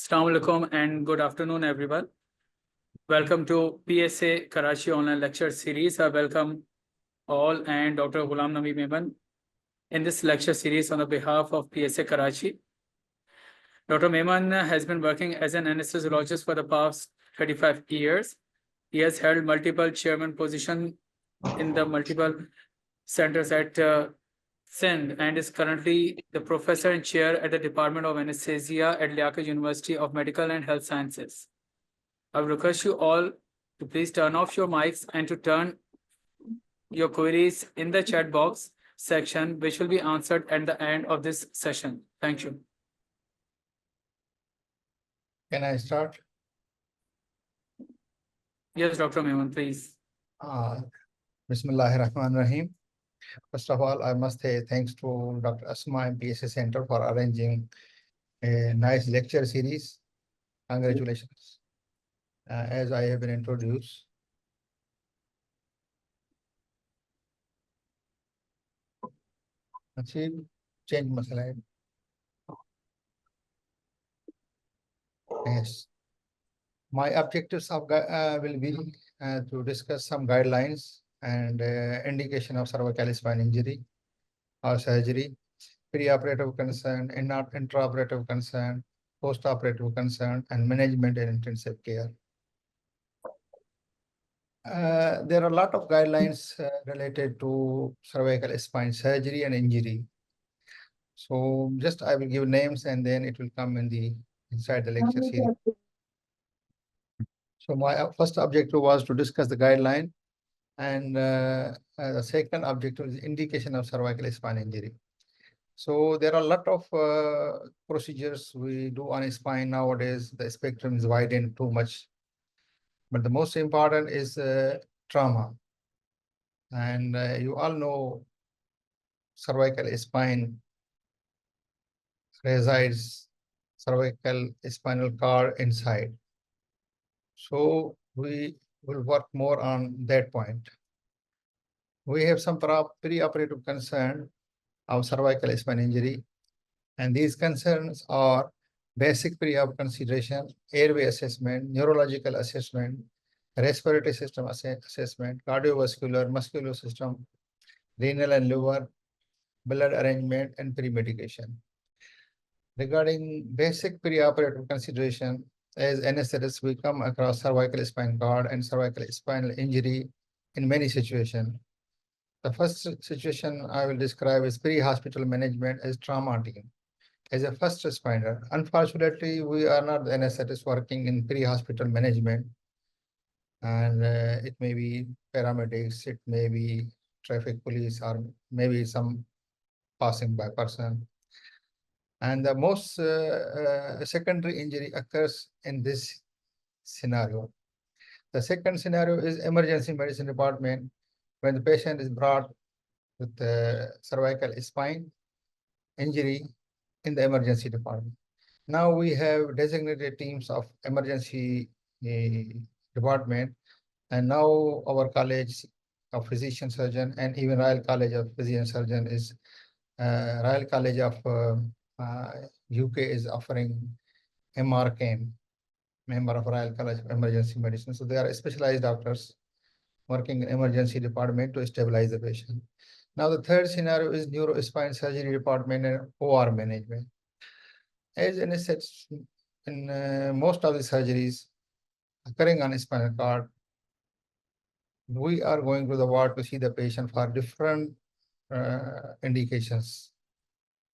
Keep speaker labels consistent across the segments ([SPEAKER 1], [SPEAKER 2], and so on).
[SPEAKER 1] Assalamu alaikum and good afternoon, everyone. Welcome to PSA Karachi online lecture series. I welcome all and Dr. Ghulam Nabi Memon in this lecture series on the behalf of PSA Karachi. Dr. Memon has been working as an anesthesiologist for the past 35 years. He has held multiple chairman positions in the multiple centers at Sindh and is currently the professor and chair at the Department of Anaesthesia at Liaquat University of Medical and Health Sciences. I would request you all to please turn off your mics and to turn your queries in the chat box section, which will be answered at the end of this session. Thank you.
[SPEAKER 2] Can I start?
[SPEAKER 1] Yes, Dr. Memon, please.
[SPEAKER 2] Bismillahirrahmanirrahim. First of all, I must say thanks to Dr. Asma and PSA Center for arranging a nice lecture series. Congratulations. As I have been introduced. Change my slide. Yes. My objectives of will be to discuss some guidelines and indication of cervical spine injury or surgery, preoperative concern, intraoperative concern, postoperative concern, and management and intensive care. There are a lot of guidelines related to cervical spine surgery and injury. So just I will give names and then it will come in the inside the lecture series. So my first objective was to discuss the guideline, and the second objective is indication of cervical spine injury. So there are a lot of procedures we do on a spine nowadays. The spectrum is widened too much, but the most important is trauma. And you all know cervical spine resides cervical spinal cord inside. So we will work more on that point. We have some preoperative concern of cervical spine injury, and these concerns are basic pre-op consideration, airway assessment, neurological assessment, respiratory system assessment, cardiovascular, muscular system, renal and liver, blood arrangement, and pre-medication. Regarding basic preoperative consideration, as anesthetists, we come across cervical spine cord and cervical spinal injury in many situations. The first situation I will describe is pre-hospital management as trauma team. As a first responder, unfortunately, we are not the anesthetists working in pre-hospital management. And it may be paramedics, it may be traffic police, or maybe some passing by person. And the most secondary injury occurs in this scenario. The second scenario is emergency medicine department, when the patient is brought with cervical spine injury in the emergency department. Now we have designated teams of emergency department, and now our college of physician surgeon and even Royal College of Physician Surgeon is Royal College of UK is offering MRCAM, member of Royal College of Emergency Medicine. So they are specialized doctors working in emergency department to stabilize the patient. Now the third scenario is neurospine surgery department and OR management. As I said, in most of the surgeries occurring on spinal cord, we are going to the ward to see the patient for different indications.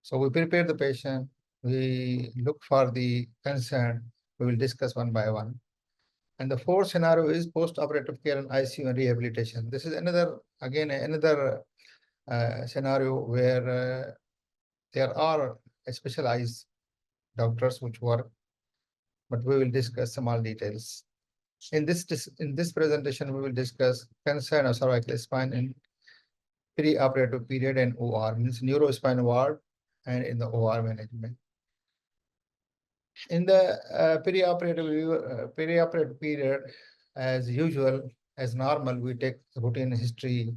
[SPEAKER 2] So we prepare the patient, we look for the concern, we will discuss one by one. And the fourth scenario is post-operative care and ICU and rehabilitation. This is another scenario where there are specialized doctors which work, but we will discuss some more details. In this presentation, we will discuss concern of cervical spine in pre-operative period and OR, means neurospine ward, and in the OR management. In the perioperative period, as usual, as normal, we take routine history,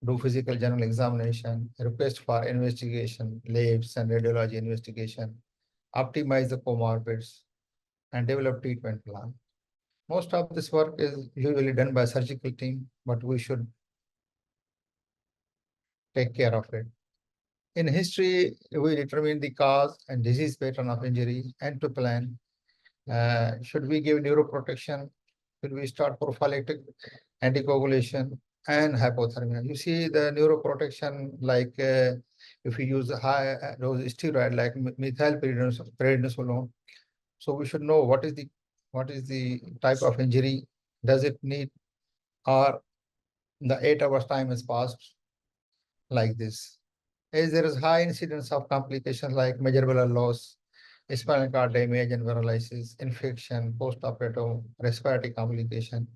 [SPEAKER 2] do physical general examination, request for investigation, labs and radiology investigation, optimize the comorbids, and develop treatment plan. Most of this work is usually done by surgical team, but we should take care of it. In history, we determine the cause and disease pattern of injury and to plan. Should we give neuroprotection? Should we start prophylactic anticoagulation and hypothermia? You see the neuroprotection, like if we use a high dose steroid like methylprednisolone. So we should know what is the type of injury. Does it need, or the 8 hours time has passed, like this. As there is high incidence of complications like measurable loss, spinal cord damage and paralysis, infection, post-operative respiratory complication,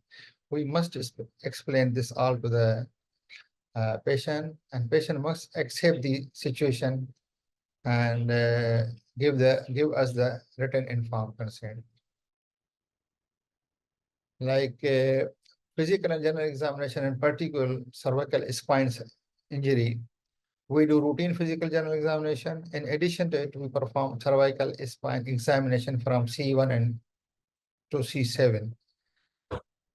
[SPEAKER 2] we must explain this all to the patient, and patient must accept the situation and give us the written informed consent. Like physical and general examination, in particular cervical spine injury, we do routine physical general examination. In addition to it, we perform cervical spine examination from C1 and to C7.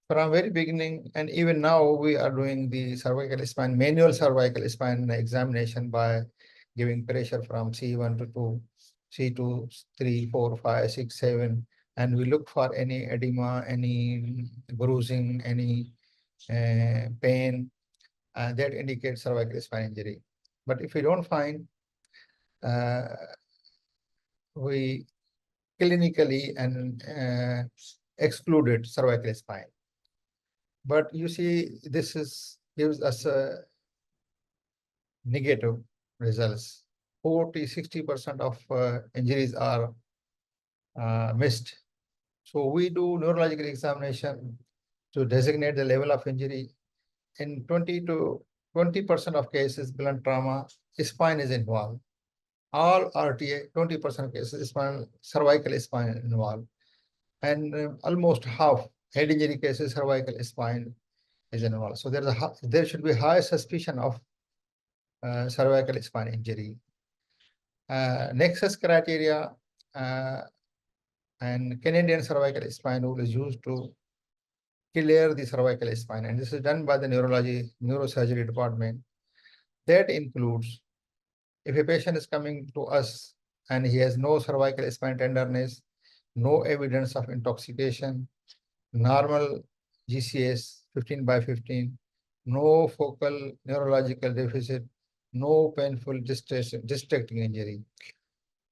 [SPEAKER 2] From very beginning, and even now, we are doing the cervical spine, manual cervical spine examination by giving pressure from C1 to 2, C2, 3, 4, 5, 6, 7, and we look for any edema, any bruising, any pain, that indicates cervical spine injury. But if we don't find, we clinically and excluded cervical spine. But you see, this gives us a negative results. 40–60% of injuries are missed. So we do neurological examination to designate the level of injury. In 20% of cases, blunt trauma, spine is involved. All RTA, 20% of cases, cervical spine involved. And almost half head injury cases, cervical spine is involved. So there should be high suspicion of cervical spine injury. Nexus criteria and Canadian cervical spine rule is used to clear the cervical spine, and this is done by the neurosurgery department. That includes, if a patient is coming to us and he has no cervical spine tenderness, no evidence of intoxication, normal GCS 15/15, no focal neurological deficit, no painful distracting injury.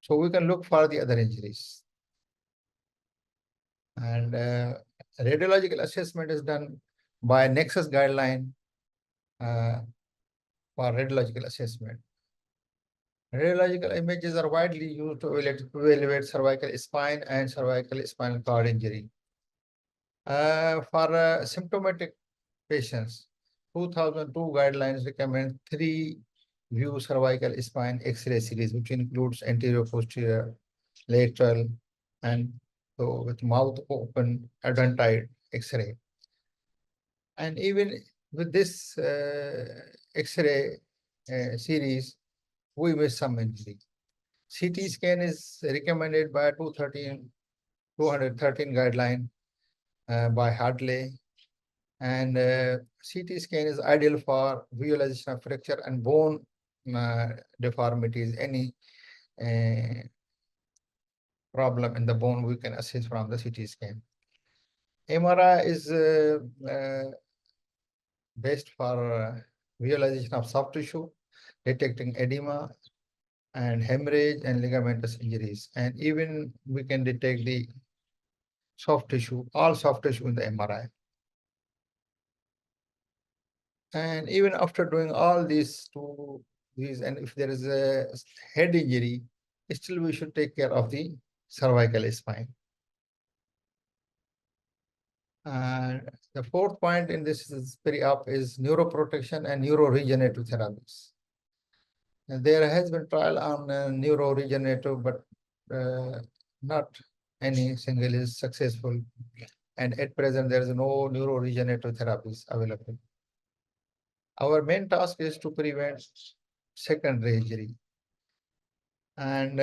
[SPEAKER 2] So we can look for the other injuries. And radiological assessment is done by Nexus guideline for radiological assessment. Radiological images are widely used to evaluate cervical spine and cervical spinal cord injury. For symptomatic patients, 2002 guidelines recommend 3-view cervical spine X-ray series, which includes anterior, posterior, lateral, and so with mouth open, adventite X-ray. And even with this X-ray series, we miss some injury. CT scan is recommended by 213 guideline by Hartley, and CT scan is ideal for visualization of fracture and bone deformities. Any problem in the bone, we can assess from the CT scan. MRI is best for visualization of soft tissue, detecting edema and hemorrhage and ligamentous injuries. And even we can detect the soft tissue, all soft tissue in the MRI. And even after doing all these, and if there is a head injury, still we should take care of the cervical spine. And the fourth point in this is pre-op is neuroprotection and neuroregenerative therapies. And there has been trial on neuroregenerative, but not any single is successful. And at present, there is no neuroregenerative therapies available. Our main task is to prevent secondary injury. And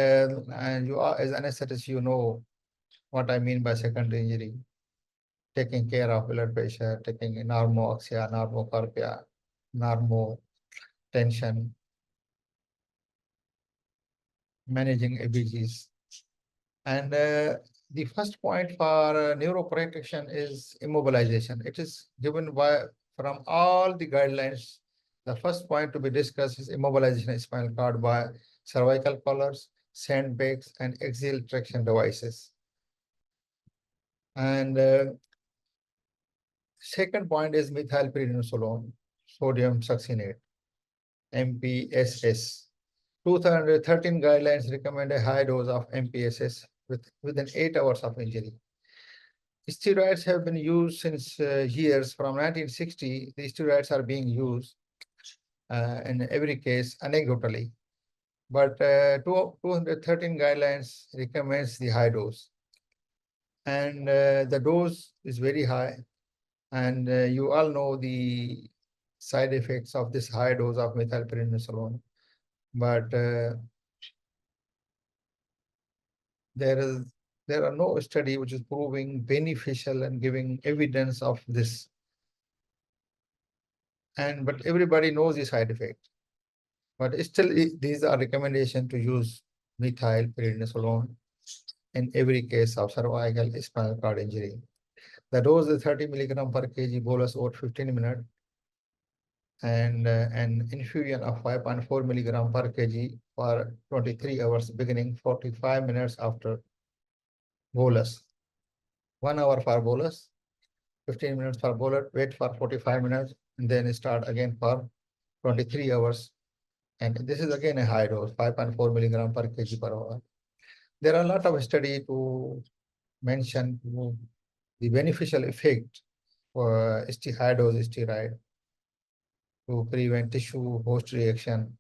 [SPEAKER 2] you are, as anesthetist, you know What I mean by secondary injury, taking care of blood pressure, taking normoxia, normocarpia, normotension, managing ABGs. And the first point for neuroprotection is immobilization. It is given by from all the guidelines. The first point to be discussed is immobilization of spinal cord by cervical collars, sandbags, and axial traction devices. And second point is methylprednisolone, sodium succinate, MPSS. 2013 guidelines recommend a high dose of MPSS within 8 hours of injury. Steroids have been used since years. From 1960, the steroids are being used in every case anecdotally. But 213 guidelines recommends the high dose. And the dose is very high. And you all know the side effects of this high dose of methylprednisolone. But there are no study which is proving beneficial and giving evidence of this. But everybody knows the side effect. But still, these are recommendations to use methylprednisolone in every case of cervical spinal cord injury. The dose is 30 milligram per kg bolus over 15 minutes, and an infusion of 5.4 milligram per kg for 23 hours, beginning 45 minutes after bolus. 1 hour for bolus, 15 minutes for bolus, wait for 45 minutes, and then start again for 23 hours. And this is again a high dose, 5.4 milligram per kg per hour. There are a lot of studies to mention the beneficial effect for high dose steroid to prevent tissue host reaction,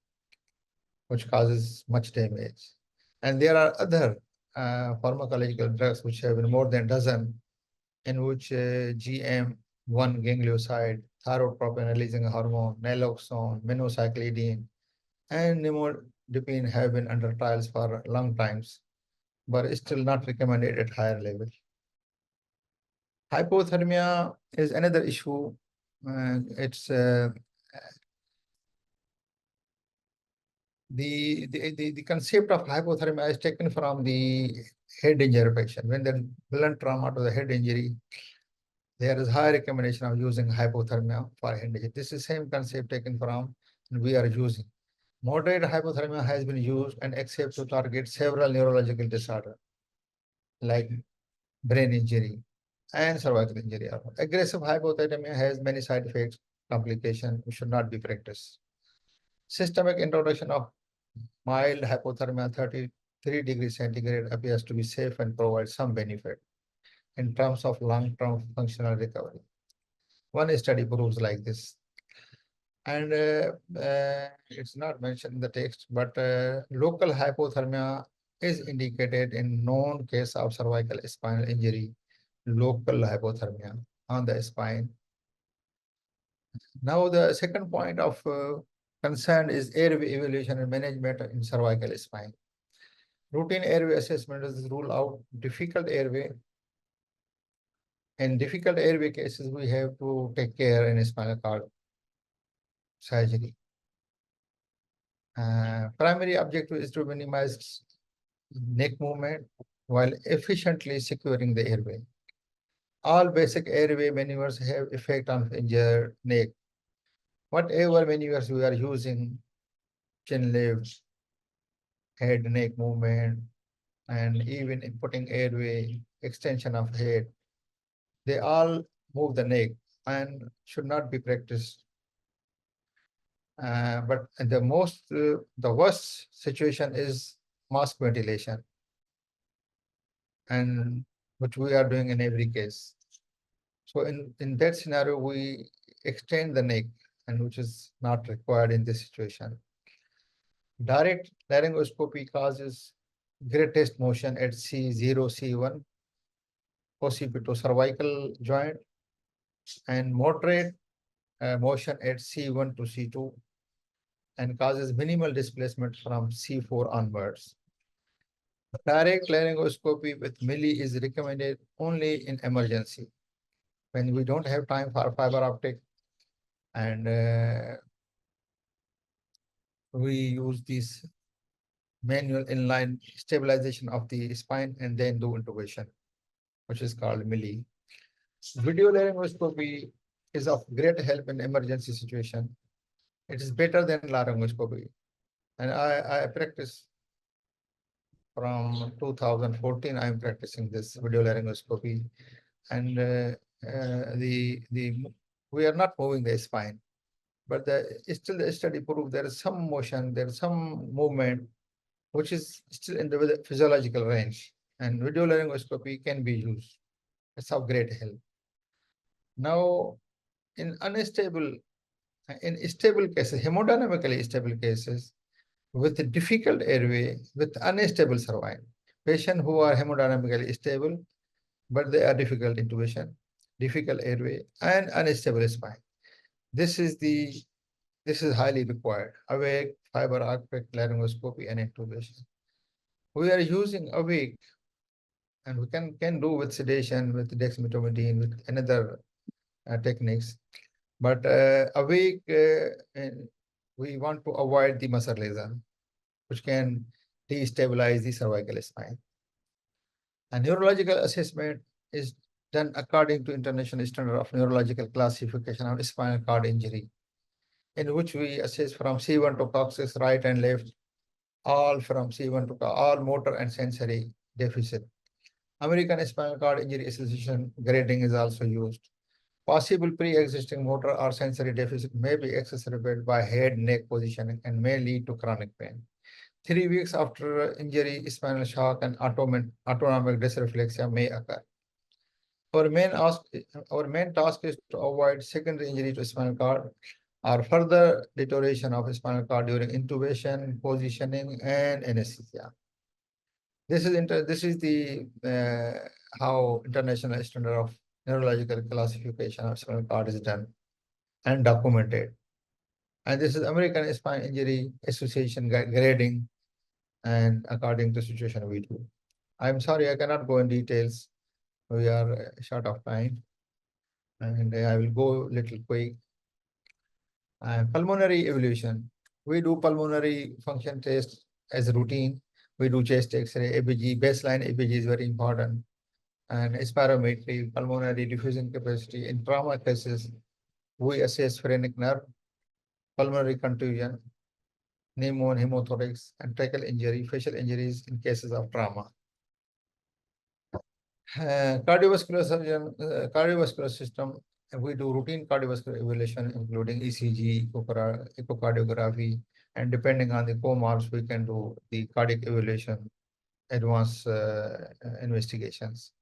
[SPEAKER 2] which causes much damage. And there are other pharmacological drugs which have been more than a dozen, in which GM1 ganglioside, thyroid releasing hormone, naloxone, minocycline, and nimodipine have been under trials for long times, but still not recommended at higher level. Hypothermia is another issue. It's the concept of hypothermia is taken from the head injury patient. When the blunt trauma to the head injury, there is high recommendation of using hypothermia for head injury. This is same concept taken from, and we are using. Moderate hypothermia has been used and accepted to target several neurological disorders like brain injury and cervical injury. Aggressive hypothermia has many side effects, complications, which should not be practiced. Systemic introduction of mild hypothermia 33 degrees centigrade appears to be safe and provides some benefit in terms of long-term functional recovery. One study proves like this. And it's not mentioned in the text, but local hypothermia is indicated in known case of cervical spinal injury, local hypothermia on the spine. Now, the second point of concern is airway evaluation and management in cervical spine. Routine airway assessment is rule out difficult airway. In difficult airway cases, we have to take care in spinal cord surgery. Primary objective is to minimize neck movement while efficiently securing the airway. All basic airway maneuvers have effect on injured neck. Whatever maneuvers we are using, chin lifts, head neck movement, and even in putting airway, extension of head, they all move the neck and should not be practiced. But the worst situation is mask ventilation, and which we are doing in every case. So in that scenario, we extend the neck, and which is not required in this situation. Direct laryngoscopy causes greatest motion at C0, C1, occipital cervical joint, and moderate motion at C1 to C2, and causes minimal displacement from C4 onwards. Direct laryngoscopy with milli is recommended only in emergency, when we don't have time for fiber optic, and we use this manual inline stabilization of the spine and then do intubation, which is called milli. Video laryngoscopy is of great help in emergency situation. It is better than laryngoscopy. And I practice from 2014. I'm practicing this video laryngoscopy, and we are not moving the spine, but still the study proved there is some motion, there is some movement, which is still in the physiological range, and video laryngoscopy can be used. It's of great help. Now, in stable cases, hemodynamically stable cases, with difficult airway, with unstable cervix, patients who are hemodynamically stable, but they are difficult intubation, difficult airway, and unstable spine. This is highly required. Awake, fiber optic laryngoscopy, and intubation. We are using awake, and we can do with sedation, with dexmedetomidine, with another techniques. But awake, we want to avoid the muscle lesion, which can destabilize the cervical spine. A neurological assessment is done according to international standard of neurological classification of spinal cord injury, in which we assess from C1 to coccyx, right and left, all from C1 to all motor and sensory deficit. American Spinal Cord Injury Association grading is also used. Possible pre-existing motor or sensory deficit may be exacerbated by head-neck positioning and may lead to chronic pain. 3 weeks after injury, spinal shock and autonomic dysreflexia may occur. Our main task is to avoid secondary injury to spinal cord or further deterioration of spinal cord during intubation, positioning, and anesthesia. This is the how international standard of neurological classification of spinal cord is done and documented. And this is American Spine Injury Association grading, and according to situation we do. I'm sorry, I cannot go in details. We are short of time, and I will go little quick. Pulmonary evaluation. We do pulmonary function test as routine. We do chest X-ray, ABG, baseline ABG is very important. And spirometry, pulmonary diffusion capacity. In trauma cases, we assess phrenic nerve, pulmonary contusion, Memon, hemothorax, and tracheal injury, facial injuries in cases of trauma. Cardiovascular system, we do routine cardiovascular evaluation, including ECG, echocardiography, and depending on the comorbs, we can do the cardiac evaluation, advanced investigations.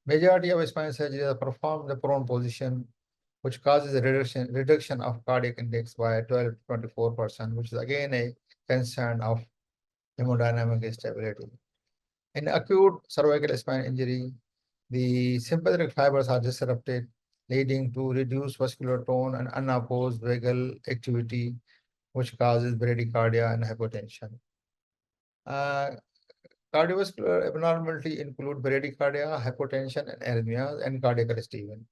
[SPEAKER 2] Majority of spine surgeries are performed in the prone position, which causes a reduction of cardiac index by 12 to 24%, which is again a concern of hemodynamic stability. In acute cervical spine injury, the sympathetic fibers are disrupted, leading to reduced vascular tone and unopposed vagal activity, which causes bradycardia and hypotension. Cardiovascular abnormality include bradycardia, hypotension, and arrhythmias, and cardiac arrest even.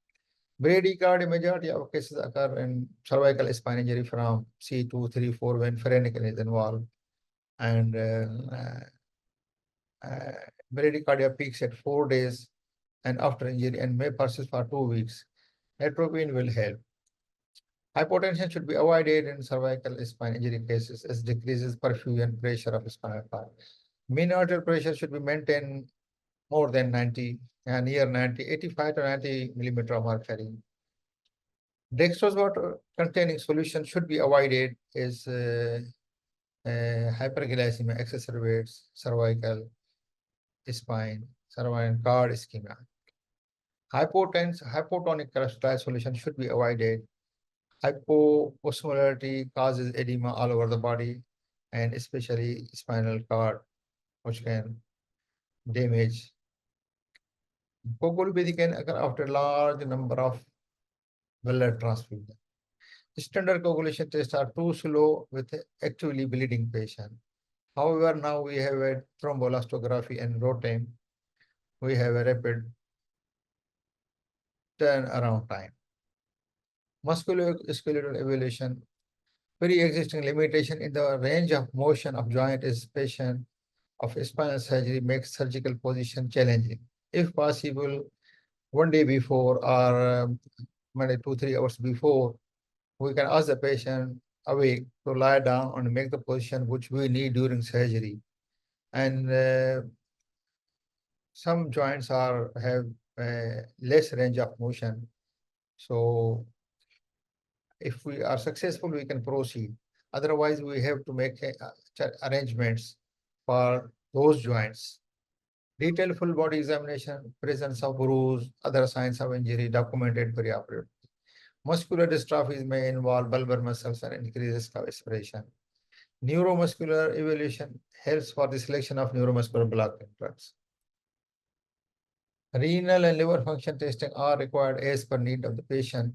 [SPEAKER 2] Bradycardia, majority of cases occur in cervical spine injury from C2, 3, 4 when phrenic is involved. And bradycardia peaks at 4 days and after injury and may persist for 2 weeks. Atropine will help. Hypotension should be avoided in cervical spine injury cases as decreases perfusion pressure of spinal cord. Mean arterial pressure should be maintained more than 90 and near 90, 85 to 90 millimeter of mercury. Dextrose water containing solution should be avoided as hyperglycemia exacerbates cervical spine, cervical cord ischemia. Hypotonic cholesterol solution should be avoided. Hypoosmolarity causes edema all over the body, and especially spinal cord, which can damage. Coagulopathy can occur after a large number of blood transfusion. Standard coagulation tests are too slow with actively bleeding patient. However, now we have a thromboelastography and rotem. We have a rapid turnaround time. Musculoskeletal evaluation. Pre-existing limitation in the range of motion of joint is patient of spinal surgery makes surgical position challenging. If possible, 1 day before or maybe 2, 3 hours before, we can ask the patient awake to lie down and make the position which we need during surgery. And some joints have less range of motion. So if we are successful, we can proceed. Otherwise, we have to make arrangements for those joints. Detailed full body examination, presence of bruise, other signs of injury documented perioperatively. Muscular dystrophies may involve bulbar muscles and increase risk of aspiration. Neuromuscular evaluation helps for the selection of neuromuscular blocking drugs. Renal and liver function testing are required as per need of the patient.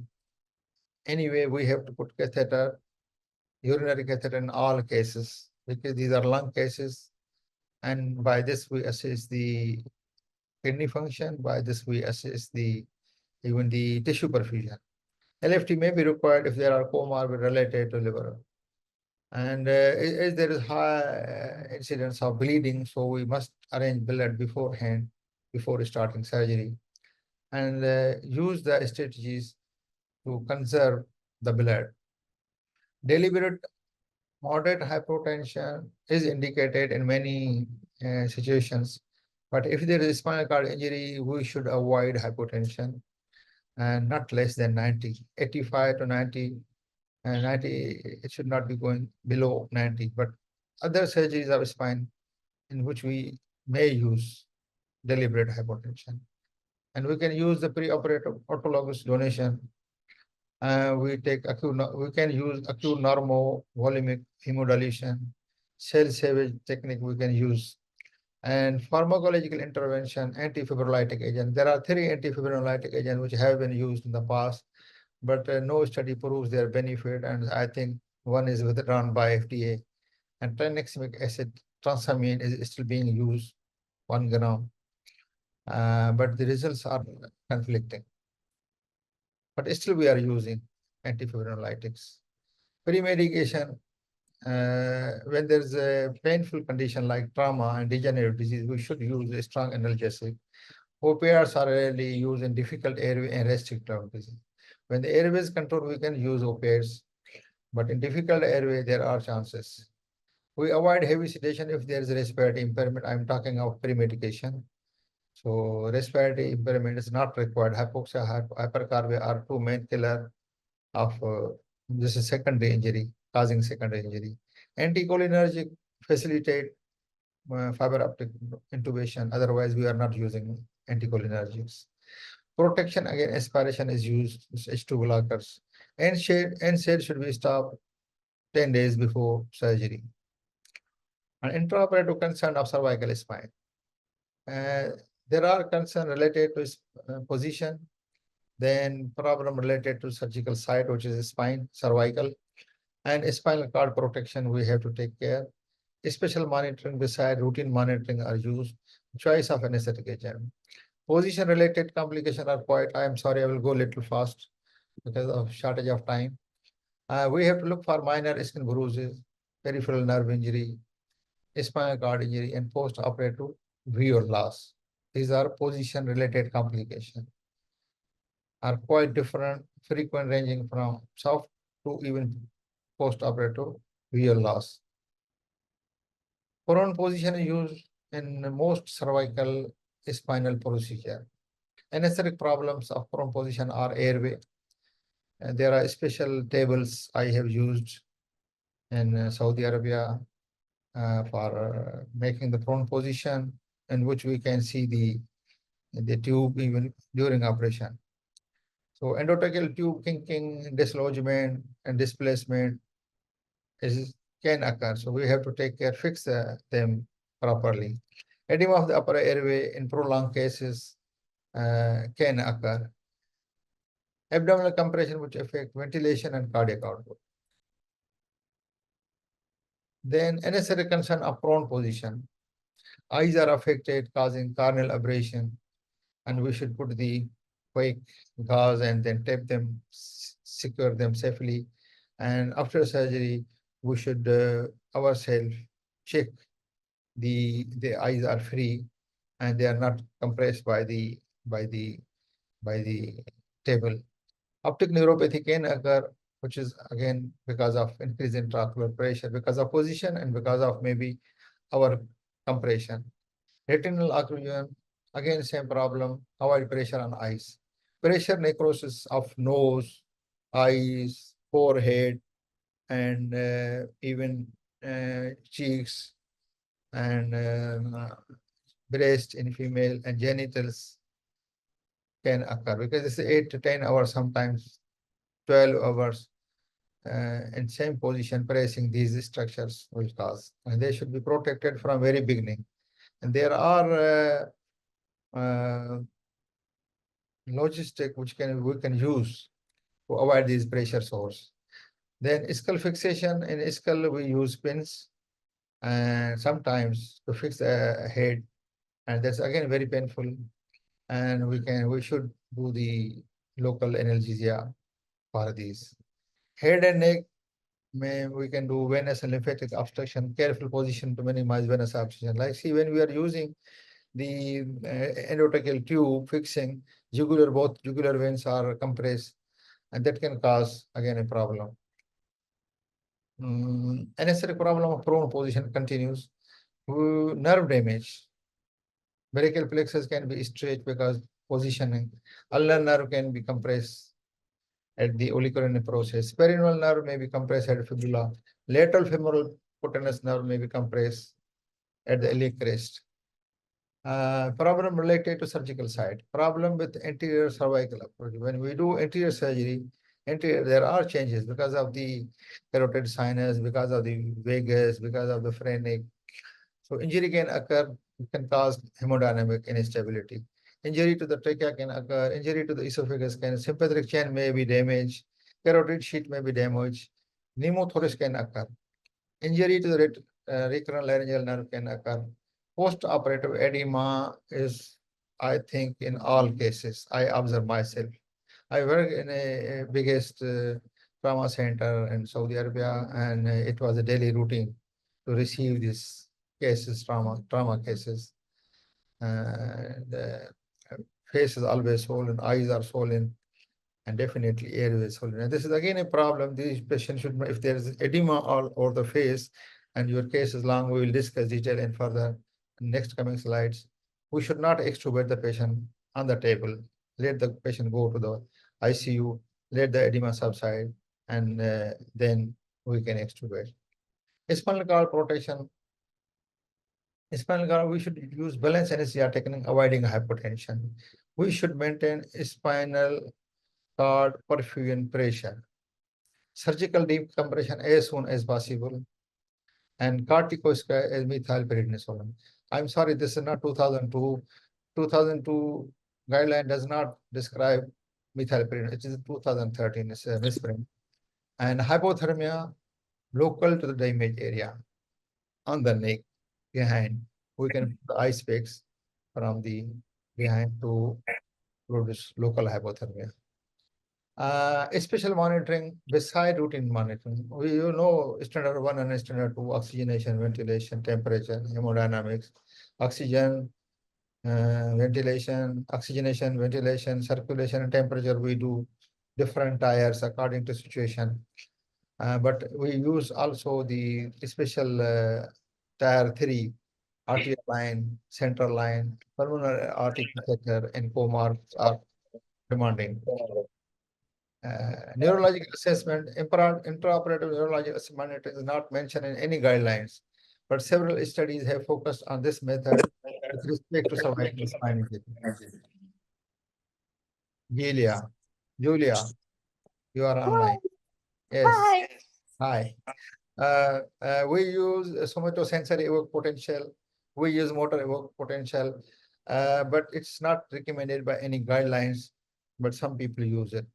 [SPEAKER 2] Anyway, we have to put catheter, urinary catheter in all cases because these are lung cases. And by this, we assess the kidney function. By this, we assess even the tissue perfusion. LFT may be required if there are comorbid related to liver. And as there is high incidence of bleeding, so we must arrange blood beforehand, before starting surgery, and use the strategies to conserve the blood. Deliberate moderate hypotension is indicated in many situations, but if there is spinal cord injury, we should avoid hypotension and not less than 90, 85 to 90, and 90, it should not be going below 90, but other surgeries of spine in which we may use deliberate hypotension. And we can use the preoperative autologous donation. We can use acute normovolumic hemodilution, cell salvage technique we can use, and pharmacological intervention, antifibrinolytic agent. There are 3 antifibrinolytic agents which have been used in the past, but no study proves their benefit. And I think one is withdrawn by FDA. And tranexamic acid transamine is still being used, 1 gram, but the results are conflicting. But still we are using antifibrinolytics. Pre-medication, when there's a painful condition like trauma and degenerative disease, we should use a strong analgesic. Opioids are rarely used in difficult airway and restrictive disease. When the airway is controlled, we can use opioids, but in difficult airway, there are chances. We avoid heavy sedation if there is respiratory impairment. I'm talking of pre-medication. So respiratory impairment is not required. Hypoxia, hypercarbia are 2 main killer of this is secondary injury, causing secondary injury. Anticholinergic facilitate fiber optic intubation. Otherwise, we are not using anticholinergics. Protection against aspiration is used, H2 blockers. NSAID should be stopped 10 days before surgery. An intraoperative concern of cervical spine. There are concerns related to position, then problem related to surgical site, which is spine, cervical, and spinal cord protection we have to take care. Special monitoring beside routine monitoring are used. Choice of anesthetic agent. Position related complications are quite, I am sorry, I will go a little fast because of shortage of time. We have to look for minor skin bruises, peripheral nerve injury, spinal cord injury, and post-operative visual loss. These are position-related complications. Are quite different, frequent, ranging from soft to even post-operative visual loss. Prone position is used in most cervical spinal procedure. Anesthetic problems of prone position are airway. And there are special tables I have used in Saudi Arabia for making the prone position, in which we can see the tube even during operation. So endotracheal tube kinking, dislodgement, and displacement can occur. So we have to take care, fix them properly. Edema of the upper airway in prolonged cases can occur. Abdominal compression which affect ventilation and cardiac output. Then unnecessary concern of prone position. Eyes are affected, causing corneal abrasion, and we should put the quick gauze and then tape them, secure them safely. And after surgery, we should ourselves check the eyes are free and they are not compressed by the table. Optic neuropathy can occur, which is again because of increase in intraocular pressure, because of position and because of maybe our compression. Retinal occlusion, again same problem, avoid pressure on eyes. Pressure necrosis of nose, eyes, forehead, and even cheeks and breast in female and genitals can occur because it's 8 to 10 hours, sometimes 12 hours in same position pressing these structures will cause, and they should be protected from very beginning. And there are logistic which we can use to avoid these pressure source. Then skull fixation, in skull we use pins and sometimes to fix the head, and that's again very painful. And we should do the local analgesia for these. Head and neck, we can do venous and lymphatic obstruction, careful position to minimize venous obstruction. Like see, when we are using the endotracheal tube fixing, both jugular veins are compressed, and that can cause again a problem. Unnecessary problem of prone position continues. Nerve damage. Brachial plexus can be stretched because positioning. Ulnar nerve can be compressed at the olecranon process. Perineal nerve may be compressed at fibula. Lateral femoral cutaneous nerve may be compressed at the iliac crest. Problem related to surgical side. Problem with anterior cervical approach. When we do anterior surgery, there are changes because of the carotid sinus, because of the vagus, because of the phrenic. So injury can occur, it can cause hemodynamic instability. Injury to the trachea can occur, injury to the esophagus can, sympathetic chain may be damaged, carotid sheet may be damaged, pneumothorax can occur. Injury to the recurrent laryngeal nerve can occur. Post-operative edema is, I think, in all cases. I observe myself. I work in a biggest trauma center in Saudi Arabia, and it was a daily routine to receive these cases, trauma cases. The face is always swollen, eyes are swollen, and definitely airways swollen. And this is again a problem. These patients should, if there is edema all over the face, and your case is long, we will discuss detail in further next coming slides. We should not extubate the patient on the table. Let the patient go to the ICU, let the edema subside, and then we can extubate. Spinal cord protection. Spinal cord, we should use balanced anesthesia technique, avoiding hypotension. We should maintain spinal cord perfusion pressure. Surgical decompression as soon as possible. And corticosteroid as methylprednisolone. I'm sorry, this is not 2002. 2002 guideline does not describe methylprednisolone. It is 2013. It's a misprint. And hypothermia local to the damaged area on the neck behind. We can put the ice packs from the behind to produce local hypothermia. Special monitoring beside routine monitoring. We standard 1 and standard 2, oxygenation, ventilation, temperature, hemodynamics, oxygen, ventilation, oxygenation, ventilation, circulation, and temperature. We do different tires according to situation. But we use also the special tire 3, arterial line, central line, pulmonary artery catheter, and co-marks are demanding. Neurological assessment, intraoperative neurological assessment is not mentioned in any guidelines, but several studies have focused on this method with respect to cervical spine injury. Julia, you are online. Yes. Hi. We use somatosensory evoke potential. We use motor evoke potential, but it's not recommended by any guidelines, but some people use it.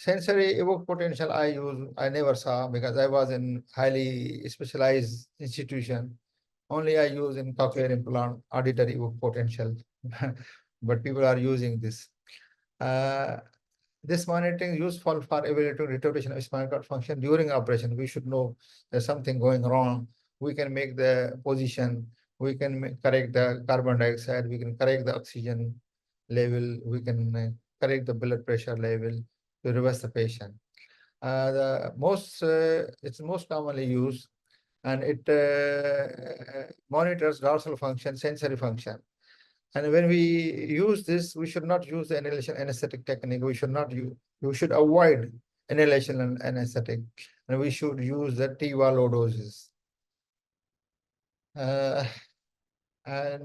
[SPEAKER 2] Sensory evoked potential I never saw because I was in highly specialized institution. Only I use in cochlear implant auditory evoked potential, but people are using this. This monitoring useful for evaluating restoration of spinal cord function during operation. We should know there's something going wrong. We can make the position. We can correct the carbon dioxide. We can correct the oxygen level. We can correct the blood pressure level to reverse the patient. It's most commonly used, and it monitors dorsal function, sensory function. And when we use this, we should not use the inhalation anesthetic technique. We should avoid inhalation and anesthetic, and we should use the TIVA low doses. And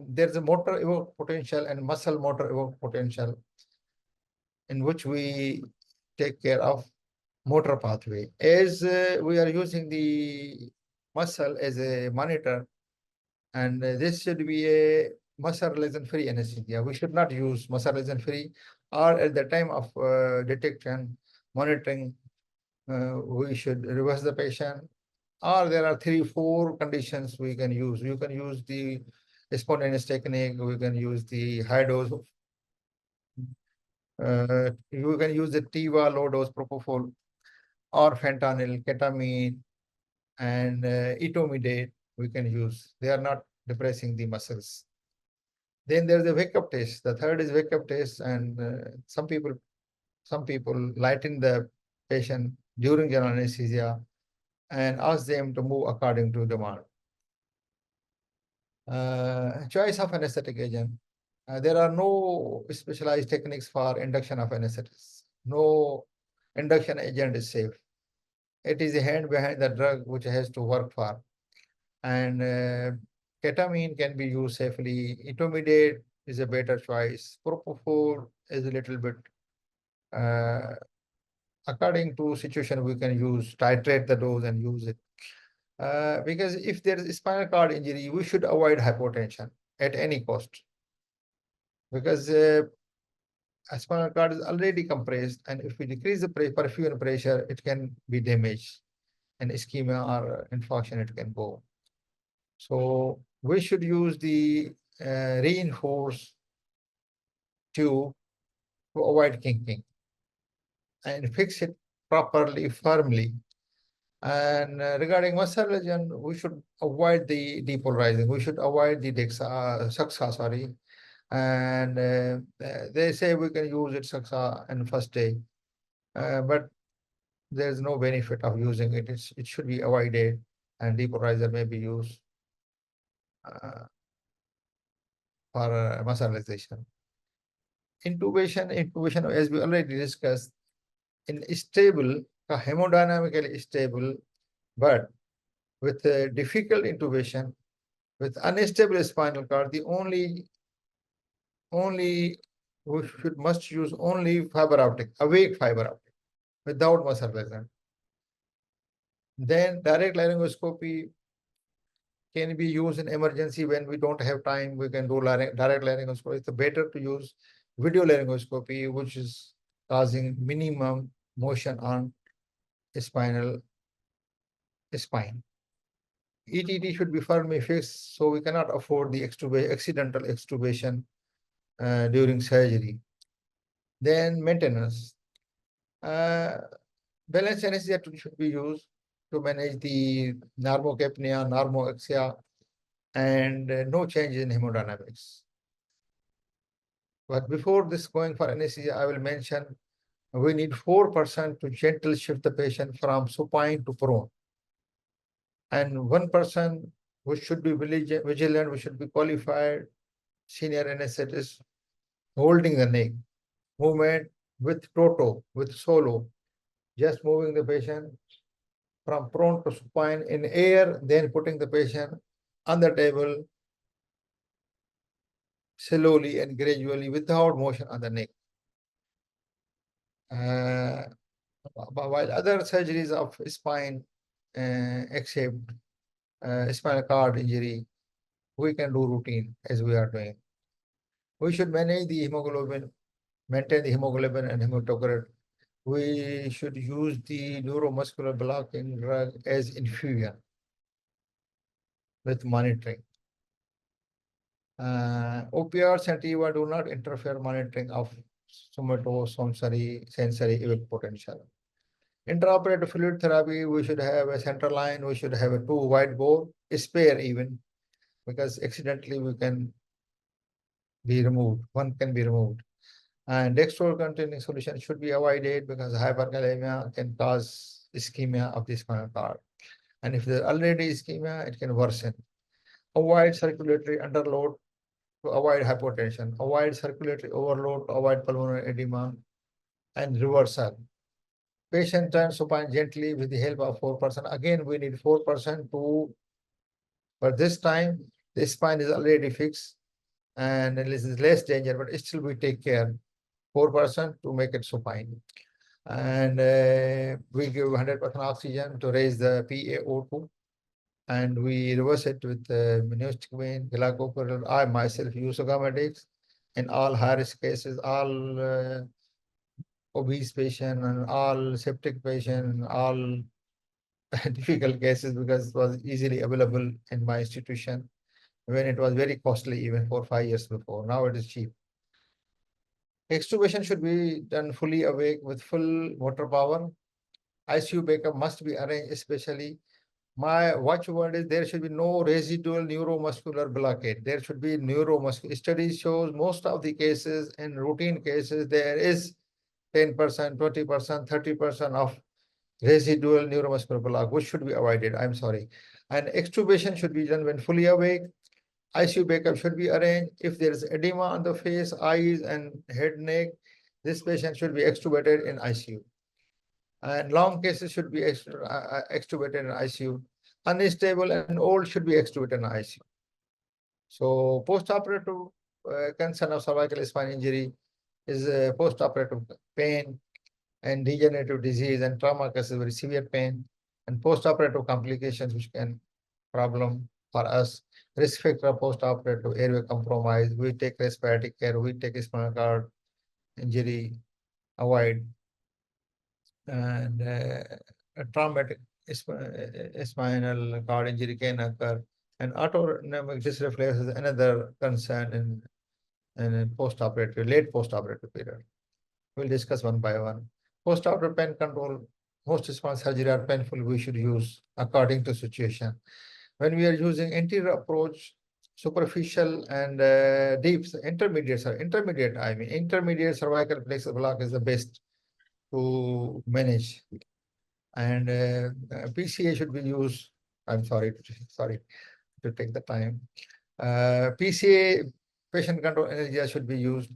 [SPEAKER 2] there's a motor evoked potential and muscle motor evoked potential, in which we take care of motor pathway. As we are using the muscle as a monitor, and this should be a muscle relaxant-free anesthesia. We should not use muscle relaxant-free, or at the time of detection, monitoring, we should reverse the patient. Or there are 3-4 conditions we can use. You can use the spontaneous technique. We can use the high dose. You can use the TIVA low dose propofol, or fentanyl, ketamine, and etomidate. We can use. They are not depressing the muscles. Then there's a wake-up test. The third is wake-up test, and some people lighten the patient during general anesthesia and ask them to move according to demand. Choice of anesthetic agent. There are no specialized techniques for induction of anesthetics. No induction agent is safe. It is the hand behind the drug which has to work for. And ketamine can be used safely. Etomidate is a better choice. Propofol is a little bit, according to situation, we can titrate the dose and use it. Because if there is spinal cord injury, we should avoid hypotension at any cost. Because a spinal cord is already compressed, and if we decrease the perfusion pressure, it can be damaged, and ischemia or infarction it can go. So we should use the reinforced tube to avoid kinking and fix it properly, firmly. And regarding muscle lesion, we should avoid the depolarizing. We should avoid the Saxa, sorry. And they say we can use it Saxa in first day, but there's no benefit of using it. It should be avoided, and depolarizer may be used for muscle relaxation. Intubation, as we already discussed, in stable, hemodynamically stable, but with a difficult intubation, with unstable spinal cord, the only we must use only fiber optic, awake fiber optic, without muscle relaxant. Then direct laryngoscopy can be used in emergency when we don't have time. We can do direct laryngoscopy. It's better to use video laryngoscopy, which is causing minimum motion on spine. ETT should be firmly fixed, so we cannot afford the accidental extubation during surgery. Then maintenance. Balance anesthesia should be used to manage the normocapnia, normoexia, and no change in hemodynamics. But before this going for anesthesia, I will mention we need 4% to gentle shift the patient from supine to prone. And 1% we should be vigilant, we should be qualified senior anesthetist holding the neck. Movement with toto, with solo, just moving the patient from prone to supine in air, then putting the patient on the table slowly and gradually without motion on the neck. While other surgeries of spine, except spinal cord injury, we can do routine as we are doing. We should manage the hemoglobin, maintain the hemoglobin and hematocrit we should use the neuromuscular blocking drug as infusion with monitoring. Opioids and TIVA do not interfere monitoring of somatosensory evok potential. Intraoperative fluid therapy, we should have a center line, we should have a 2 wide bore, spare even, because accidentally we can be removed, one can be removed. And dextrose containing solution should be avoided because hyperkalemia can cause ischemia of the spinal cord. And if there's already ischemia, it can worsen. Avoid circulatory underload to avoid hypotension. Avoid circulatory overload to avoid pulmonary edema and reversal. Patient turns supine gently with the help of 4%. Again, we need 4% to, but this time the spine is already fixed and it is less danger, but still we take care. 4% to make it supine. And we give 100% oxygen to raise the PaO2. And we reverse it with pneumatic vein, glycopyrrole. I myself use gammadex in all high-risk cases, all obese patient and all septic patient, all difficult cases because it was easily available in my institution when it was very costly even 4 or 5 years before. Now it is cheap. Extubation should be done fully awake with full motor power. ICU backup must be arranged, especially my watchword is there should be no residual neuromuscular blockade. There should be neuromuscular. Studies shows most of the cases in routine cases, there is 10%, 20%, 30% of residual neuromuscular block, which should be avoided. I'm sorry. And extubation should be done when fully awake. ICU backup should be arranged. If there is edema on the face, eyes, and head, neck, this patient should be extubated in ICU. And long cases should be extubated in ICU. Unstable and old should be extubated in ICU. So post-operative concern of cervical spine injury is post-operative pain and degenerative disease and trauma causes very severe pain and post-operative complications which can problem for us. Risk factor of post-operative airway compromise. We take respiratory care. We take spinal cord injury, avoid and a traumatic spinal cord injury can occur. And autonomic dysreflex is another concern in post-operative, late post-operative period. We'll discuss one by one. Post-operative pain control, most spine surgery are painful, we should use according to situation. When we are using anterior approach, superficial and deep, intermediate cervical plexus block is the best to manage. And PCA should be used. I'm sorry to take the time. PCA, patient control anesthesia should be used,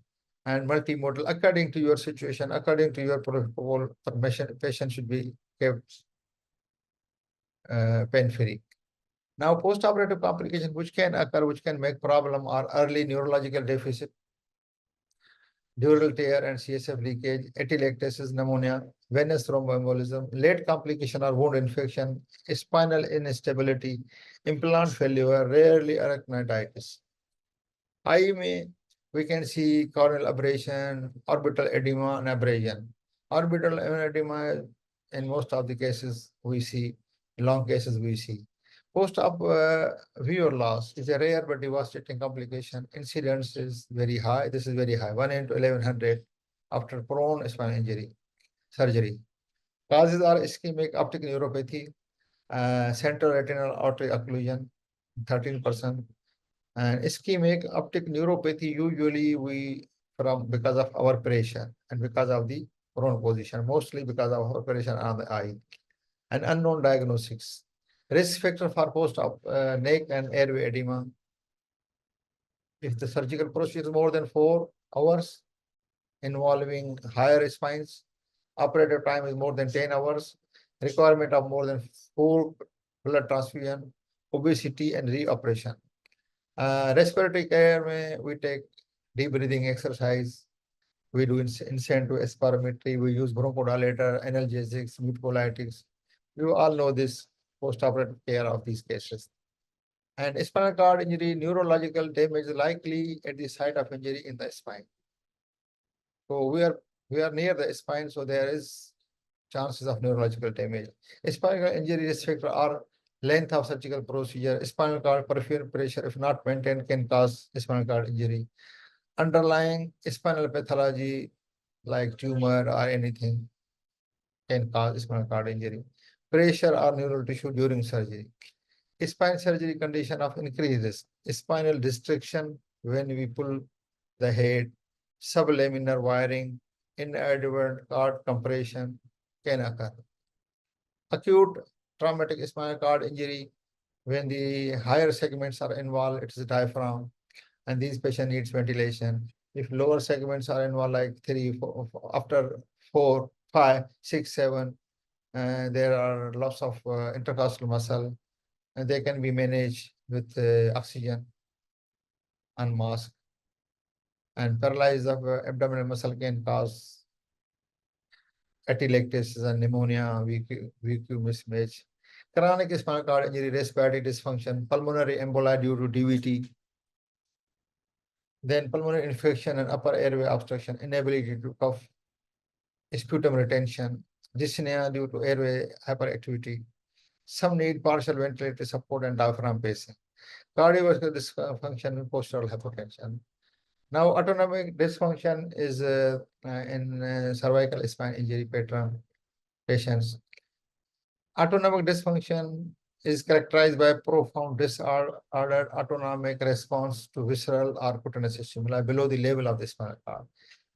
[SPEAKER 2] and multimodal according to your situation, according to your protocol. Patient should be kept pain-free. Now, post-operative complications which can occur, which can make problem, are early neurological deficit, dural tear and CSF leakage, atelectasis, pneumonia, venous thromboembolism, late complication or wound infection, spinal instability, implant failure, rarely arachnoiditis. We can see corneal abrasion, orbital edema, and abrasion. Orbital edema, in most of the cases we see, long cases we see. Post-op viewer loss is a rare but devastating complication. Incidence is very high. This is very high, 1 into 1100 after prone spinal injury surgery. Causes are ischemic optic neuropathy, central retinal artery occlusion, 13%. And ischemic optic neuropathy usually because of our pressure and because of the prone position, mostly because of our pressure on the eye. And unknown diagnostics. Risk factor for post-op neck and airway edema. If the surgical procedure is more than 4 hours involving higher spines, operative time is more than 10 hours, requirement of more than 4 blood transfusion, obesity, and reoperation. Respiratory care, we take deep breathing exercise. We do incentive spirometry. We use bronchodilator, analgesics, mucolytics. You all know this post-operative care of these cases. And spinal cord injury, neurological damage likely at the site of injury in the spine. So we are we are near the spine, so there is chances of neurological damage. Spinal injury risk factor are length of surgical procedure, spinal cord perfusion pressure, if not maintained, can cause spinal cord injury. Underlying spinal pathology like tumor or anything can cause spinal cord injury. Pressure or neural tissue during surgery. Spine surgery condition of increased risk. Spinal distraction when we pull the head, sublaminar wiring, inadvertent cord compression can occur. Acute traumatic spinal cord injury, when the higher segments are involved, it is diaphragm, and these patient needs ventilation. If lower segments are involved, like 3, 4, after 4, 5, 6, 7, there are lots of intercostal muscle, and they can be managed with oxygen and mask. And paralysis of abdominal muscle can cause atelectasis and pneumonia, VQ mismatch. Chronic spinal cord injury, respiratory dysfunction, pulmonary emboli due to DVT, then pulmonary infection and upper airway obstruction, inability to cough, sputum retention, dyspnea due to airway hyperactivity. Some need partial ventilator support and diaphragm pacing. Cardiovascular dysfunction and postural hypotension. Now, autonomic dysfunction is in cervical spine injury pattern patients. Autonomic dysfunction is characterized by profound disordered autonomic response to visceral or cutaneous stimuli below the level of the spinal cord.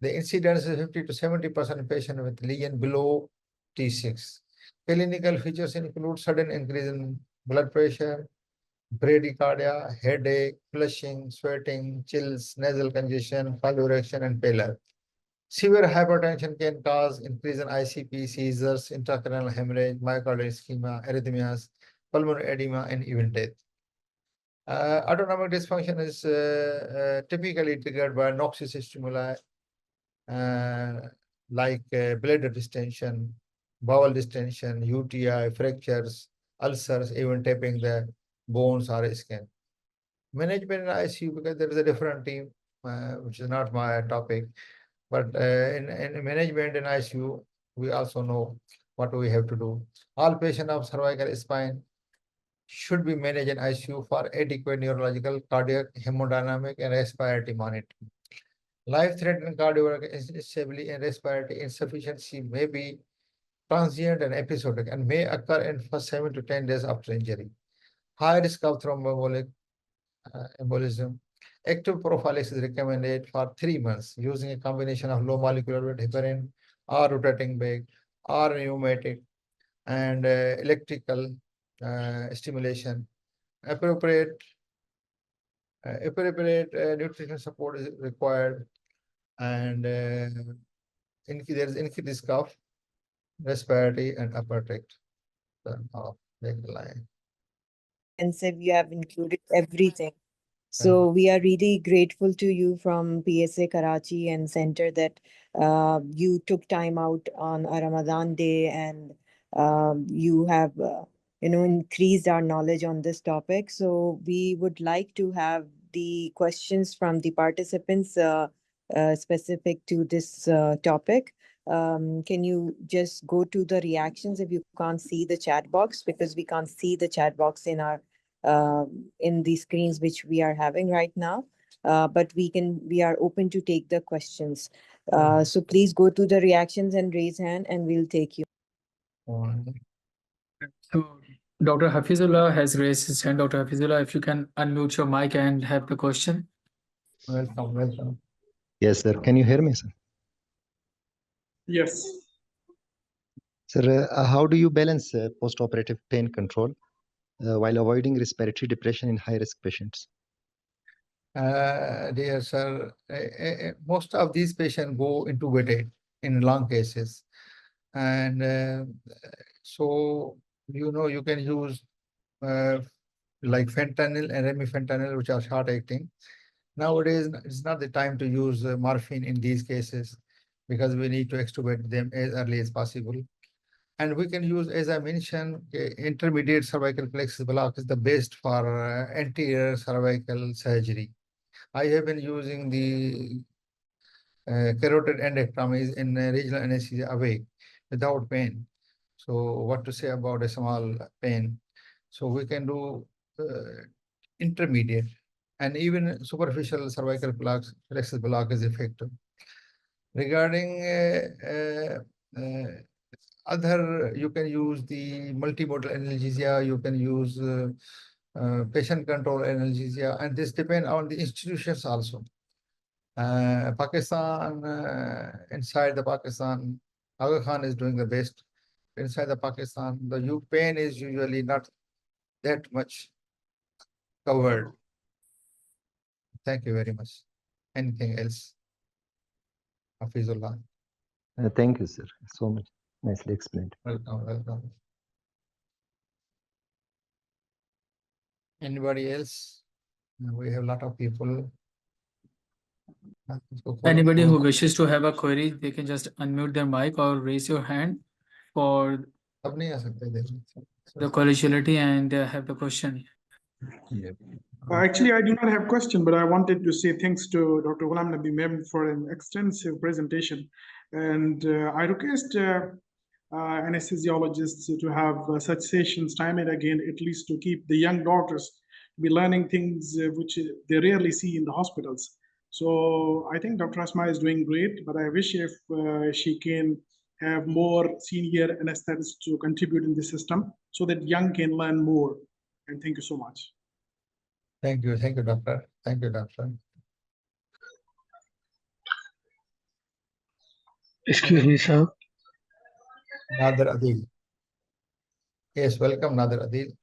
[SPEAKER 2] The incidence is 50 to 70% in patients with lesion below T6. Clinical features include sudden increase in blood pressure, bradycardia, headache, flushing, sweating, chills, nasal congestion, pulmonary erection, and pallor. Severe hypertension can cause increase in ICP, seizures, intracranial hemorrhage, myocardial ischemia, arrhythmias, pulmonary edema, and even death. Autonomic dysfunction is typically triggered by noxious stimuli like bladder distension, bowel distension, UTI, fractures, ulcers, even tapping the bones or skin. Management in ICU, because there is a different team, which is not my topic, but in management in ICU, we also know what we have to do. All patients of cervical spine should be managed in ICU for adequate neurological, cardiac, hemodynamic, and respiratory monitoring. Life-threatening cardiovascular instability and respiratory insufficiency may be transient and episodic and may occur in first 7 to 10 days after injury. High risk of thromboembolic embolism. Active prophylaxis is recommended for 3 months using a combination of low molecular weight heparin or rotating bag or pneumatic and electrical stimulation. Appropriate nutrition support is required, and there is increased risk of respiratory and upper tract of the line.
[SPEAKER 3] Extensive, you have included everything. So we are really grateful to you from PSA Karachi and Center that you took time out on a Ramadan day and you have increased our knowledge on this topic. So we would like to have the questions from the participants specific to this topic. Can you just go to the reactions if you can't see the chat box, because we can't see the chat box in our in the screens which we are having right now, but we are open to take the questions. So please go to the reactions and raise hand and we'll take you.
[SPEAKER 1] So Dr. Hafizullah has raised his hand. Dr. Hafizullah, if you can unmute your mic and have the question.
[SPEAKER 2] Welcome.
[SPEAKER 4] Yes, sir. Can you hear me, sir?
[SPEAKER 1] Yes.
[SPEAKER 4] Sir, how do you balance post-operative pain control while avoiding respiratory depression in high-risk patients?
[SPEAKER 2] Dear sir, most of these patients go intubated in long cases. And so, you can use like fentanyl and remifentanil, which are short-acting. Nowadays, it's not the time to use morphine in these cases because we need to extubate them as early as possible. And we can use, as I mentioned, intermediate cervical plexus block is the best for anterior cervical surgery. I have been using the carotid endectomy in regional anesthesia awake without pain. So what to say about a small pain? So we can do intermediate and even superficial cervical plexus block is effective. Regarding other, you can use the multimodal analgesia, you can use patient control analgesia, and this depends on the institutions also. Pakistan, inside the Pakistan, Aga Khan is doing the best. Inside the Pakistan, the pain is usually not that much covered. Thank you very much. Anything else? Hafizullah.
[SPEAKER 4] Thank you, sir. So much nicely explained.
[SPEAKER 2] Welcome, welcome. Anybody else? We have a lot of people.
[SPEAKER 1] Anybody who wishes to have a query, they can just unmute their mic or raise your hand for
[SPEAKER 2] अब नहीं आ सकते देखने.
[SPEAKER 1] the collegiality and have the question.
[SPEAKER 5] Actually, I do not have question, but I wanted to say thanks to Dr. Ghulam Nabi Memon for an extensive presentation. And I request anesthesiologists to have such sessions time and again, at least to keep the young doctors be learning things which they rarely see in the hospitals. So I think Dr. Asma is doing great, but I wish if she can have more senior anesthetists to contribute in the system so that young can learn more. And thank you so much.
[SPEAKER 2] Thank you, doctor. Thank you, doctor.
[SPEAKER 6] Excuse me, sir.
[SPEAKER 2] Nader Adil. Yes, welcome, Nader Adil.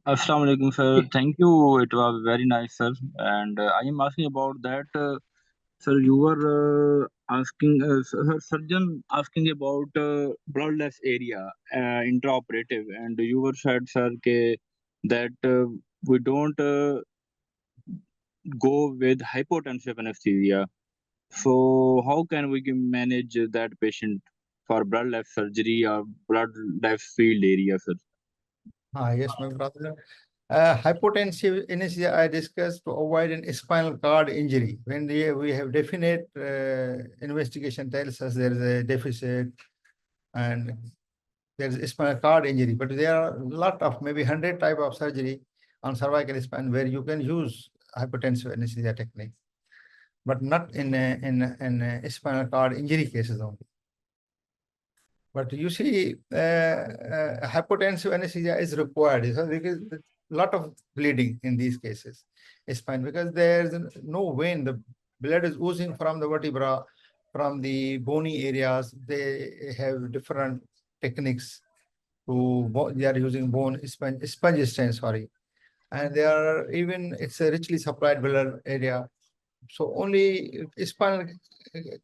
[SPEAKER 7] Assalamu alaikum, sir. Thank you. It was very nice, sir. And I am asking about that, sir. You were asking, surgeon asking about bloodless area, intraoperative, and you were said, sir, that we don't go with hypotensive anesthesia. So how can we manage that patient for bloodless surgery or bloodless field area, sir?
[SPEAKER 2] Yes, my brother. Hypotensive anesthesia I discussed to avoid an spinal cord injury. When we have definite investigation tells us there is a deficit and there is a spinal cord injury, but there are a lot of maybe 100 type of surgery on cervical spine where you can use hypotensive anesthesia technique, but not in a spinal cord injury cases only. But you see, hypotensive anesthesia is required because a lot of bleeding in these cases. Spine, because there's no vein, the blood is oozing from the vertebra, from the bony areas. They have different techniques they are using sponge stain, sorry. And they are even, it's a richly supplied blood area. So only spinal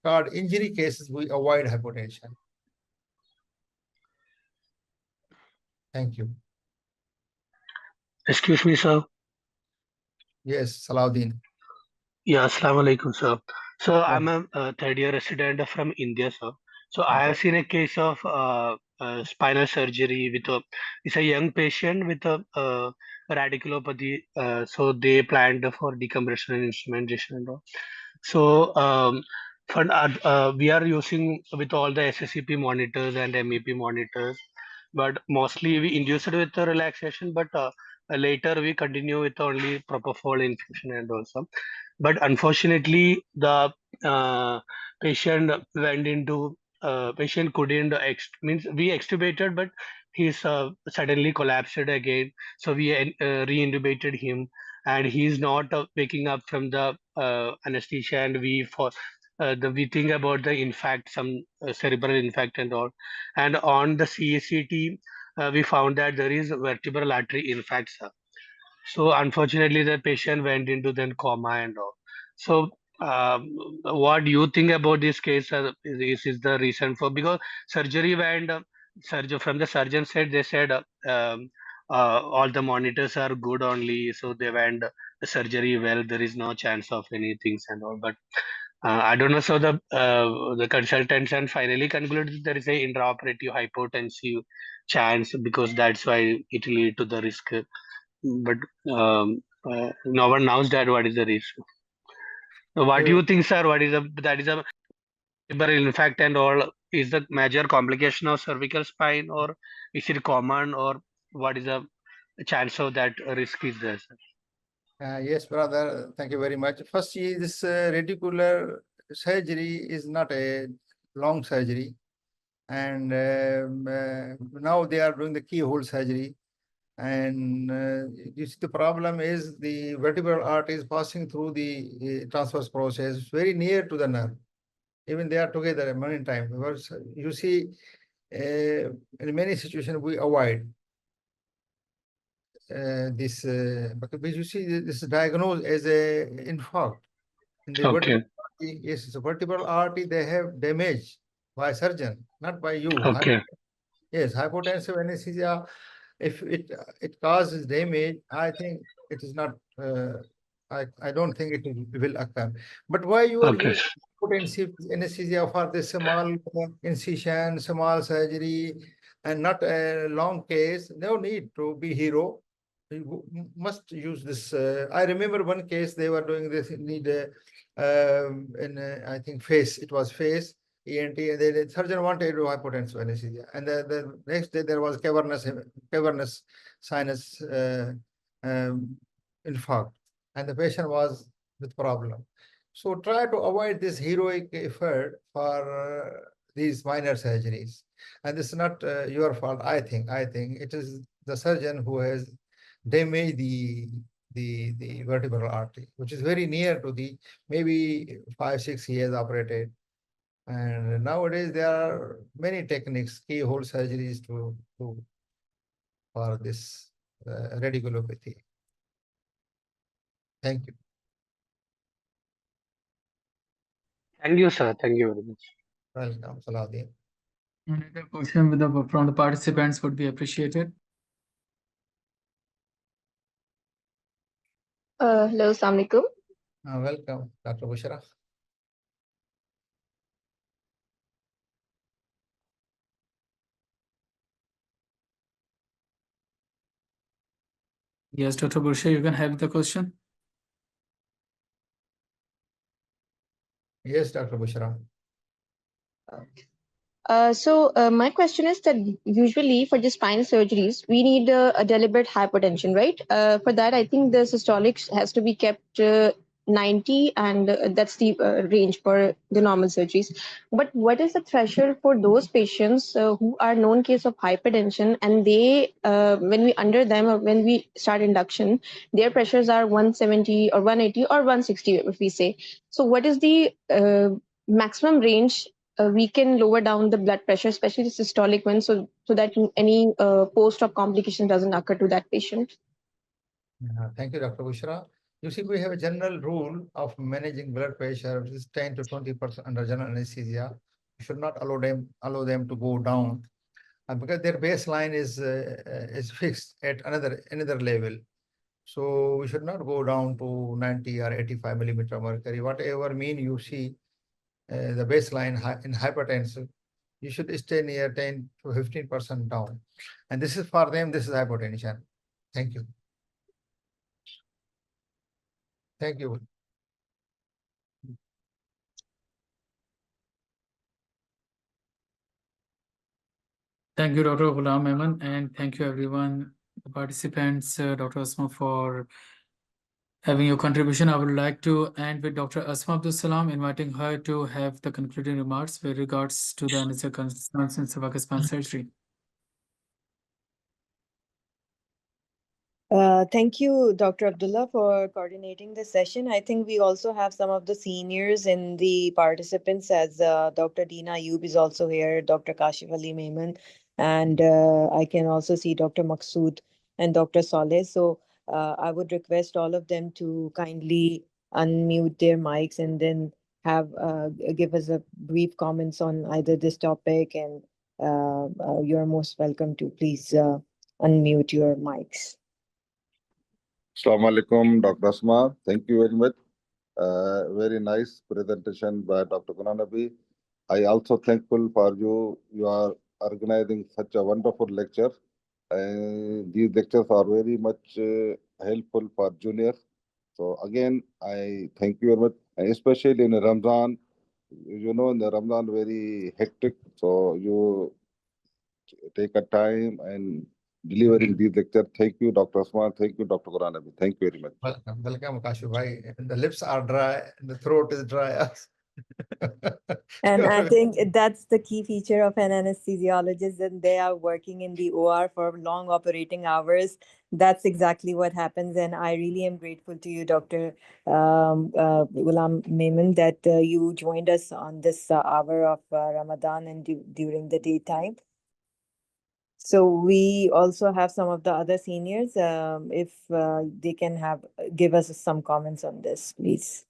[SPEAKER 2] cord injury cases, we avoid hypotension. Thank you.
[SPEAKER 6] Excuse me, sir.
[SPEAKER 2] Yes, Salahuddin.
[SPEAKER 6] Yeah, assalamu alaikum, sir. So I'm a third-year resident from India, sir. So I have seen a case of spinal surgery with it's a young patient with a radiculopathy. So they planned for decompression and instrumentation and all. So we are using with all the SSCP monitors and MEP monitors, but mostly we induce it with the relaxation, but later we continue with only propofol infusion and also. But unfortunately, the patient went into patient couldn't means we extubated, but he's suddenly collapsed again. So we re-intubated him, and he's not waking up from the anesthesia, and we think about the infarct, some cerebral infarct and all. And on the CACT, we found that there is vertebral artery infarct, sir. So unfortunately, the patient went into then coma and all. So what do you think about this case? Is the reason for, because surgery went from the surgeon side, they said all the monitors are good only, so they went the surgery well. There is no chance of anything and all. But I don't know. So the consultants and finally concluded there is a intraoperative hypotensive chance, because that's why it lead to the risk. But no one knows that what is the risk. What do you think, sir? What is that is a vertebral infect and all? Is the major complication of cervical spine, or is it common, or what is the chance of that risk is there, sir?
[SPEAKER 2] Yes, brother. Thank you very much. First, this radicular surgery is not a long surgery, and now they are doing the keyhole surgery. And you see, the problem is the vertebral artery is passing through the transverse process very near to the nerve. Even they are together many times. Because you see, in many situations we avoid this, because you see this is diagnosed as a infarct in the vertebral artery. Yes, it's a vertebral artery. They have damage by surgeon, not by you.
[SPEAKER 6] Okay.
[SPEAKER 2] Yes, hypotensive anesthesia. If it causes damage, I think it is not. I don't think it will occur. But why you are
[SPEAKER 6] Okay.
[SPEAKER 2] using hypotensive anesthesia for this small incision, small surgery, and not a long case? No need to be hero. You must use this. I remember one case they were doing this need I think face. It was face. ENT, and the surgeon wanted to do hypotensive anesthesia. And the next day there was cavernous sinus infarct, and the patient was with problem. So try to avoid this heroic effort for these minor surgeries. And this is not your fault, I think. I think it is the surgeon who has damaged the vertebral artery, which is very near to the maybe 5-6 years operated. And nowadays there are many techniques, keyhole surgeries to for this radiculopathy. Thank you.
[SPEAKER 6] Thank you, sir. Thank you very much.
[SPEAKER 2] Welcome, Salahuddin.
[SPEAKER 1] Another question from the participants would be appreciated.
[SPEAKER 8] Hello, Assalamu alaikum.
[SPEAKER 2] Welcome, Dr. Bushra.
[SPEAKER 1] Yes, Dr. Bushra, you can have the question.
[SPEAKER 2] Yes, Dr. Bushra.
[SPEAKER 8] My question is that usually for the spine surgeries, we need a deliberate hypertension, right? For that, I think the systolic has to be kept 90, and that's the range for the normal surgeries. But what is the threshold for those patients who are known case of hypertension, and they, when we under them or when we start induction, their pressures are 170 or 180 or 160, if we say. So what is the maximum range we can lower down the blood pressure, especially the systolic one, so that any post-op complication doesn't occur to that patient?
[SPEAKER 2] Thank you, Dr. Bushra. You see, we have a general rule of managing blood pressure, which is 10 to 20% under general anesthesia. You should not allow them to go down, because their baseline is fixed at another level. So we should not go down to 90 or 85 millimeter mercury. Whatever mean you see the baseline in hypertensive, you should stay near 10 to 15% down. And this is for them, this is hypotension. Thank you. Thank you.
[SPEAKER 1] Thank you, Dr. Ghulam Memon, and thank you everyone, the participants, Dr. Asma, for having your contribution. I would like to end with Dr. Asma Abdul Salam, inviting her to have the concluding remarks with regards to the anesthesia concerns in cervical spine surgery.
[SPEAKER 3] Thank you, Dr. Abdullah, for coordinating the session. I think we also have some of the seniors in the participants, as Dr. Dina Ayub is also here, Dr. Kashif Ali Memon, and I can also see Dr. Maqsood and Dr. Saleh. So I would request all of them to kindly unmute their mics and then have give us a brief comments on either this topic, and you're most welcome to please unmute your mics.
[SPEAKER 9] Assalamu alaikum, Dr. Asma. Thank you very much. Very nice presentation by Dr. Nabi. I also thankful for you. You are organizing such a wonderful lecture. These lectures are very much helpful for juniors. So again, I thank you very much. especially in Ramadan. You know, in the Ramadan very hectic, so you take a time and delivering these lectures. Thank you, Dr. Osman. Thank you, Dr. Quran Nabi. Thank you very much.
[SPEAKER 2] Welcome, Kashu bhai. The lips are dry, the throat is dry.
[SPEAKER 3] And I think that's the key feature of an anesthesiologist, and they are working in the OR for long operating hours. That's exactly what happens. And I really am grateful to you, Dr. Ghulam Memon, that you joined us on this hour of Ramadan and during the daytime. So we also have some of the other seniors, if they can give us some comments on this, please.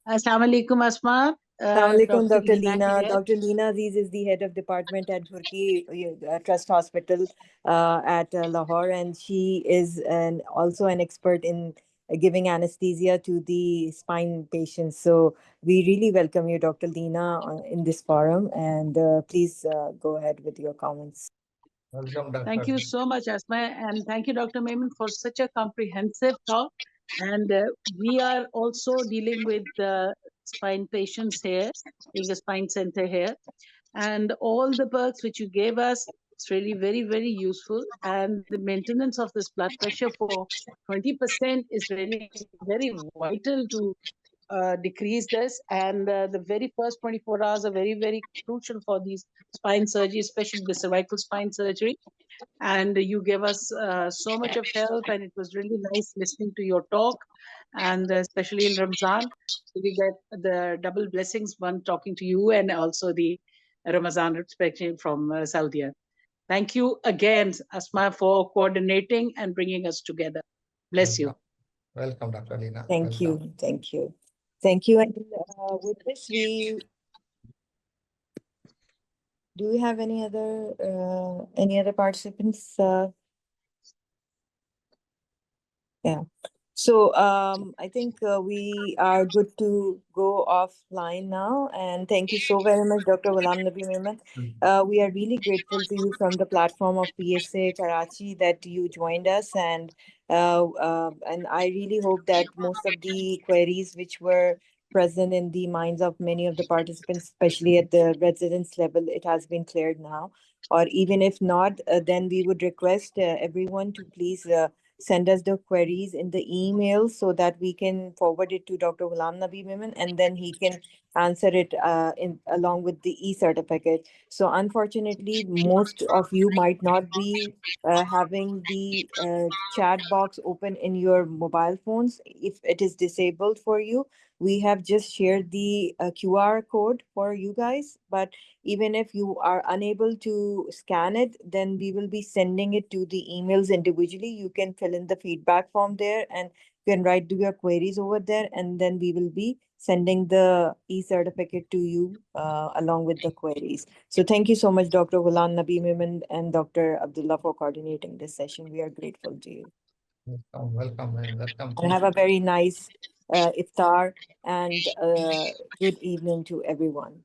[SPEAKER 10] Assalamu alaikum, Asma.
[SPEAKER 3] Assalamualaikum, Dr. Leena.
[SPEAKER 10] here.
[SPEAKER 3] Dr. Leena Aziz is the head of department at Dhurki Trust Hospital at Lahore, and she is also an expert in giving anesthesia to the spine patients. So we really welcome you, Dr. Leena, in this forum, and please go ahead with your comments.
[SPEAKER 2] Welcome, Dr.
[SPEAKER 10] Thank you so much, Asma, and thank you, Dr. Memon, for such a comprehensive talk. And we are also dealing with spine patients here, being a spine center here. And all the perks which you gave us, it's really very, very useful. And the maintenance of this blood pressure for 20% is really very vital to decrease this. And the very first 24 hours are very, very crucial for these spine surgery, especially the cervical spine surgery. And you gave us so much of help, and it was really nice listening to your talk, and especially in Ramzan, we get the double blessings, one talking to you and also the Ramazan perspective from Saudi. Thank you again, Asma, for coordinating and bringing us together. Bless you.
[SPEAKER 2] Welcome, Dr. Leena.
[SPEAKER 3] Thank you. Thank you. Thank you. And with this, do we have any other participants? Yeah. So I think we are good to go offline now. And thank you so very much, Dr. Ghulam Nabi Memon. We are really grateful to you from the platform of PSA Karachi that you joined us. And I really hope that most of the queries which were present in the minds of many of the participants, especially at the residence level, it has been cleared now. Or even if not, then we would request everyone to please send us the queries in the email so that we can forward it to Dr. Ghulam Nabi Memon, and then he can answer it along with the e-certificate. So unfortunately, most of you might not be having the chat box open in your mobile phones. If it is disabled for you, we have just shared the QR code for you guys, but even if you are unable to scan it, then we will be sending it to the emails individually. You can fill in the feedback form there and you can write your queries over there, and then we will be sending the e-certificate to you along with the queries. So thank you so much, Dr. Ghulam Nabi Memon and Dr. Abdullah, for coordinating this session. We are grateful to you.
[SPEAKER 2] Welcome, and welcome.
[SPEAKER 3] And have a very nice iftar and good evening to everyone.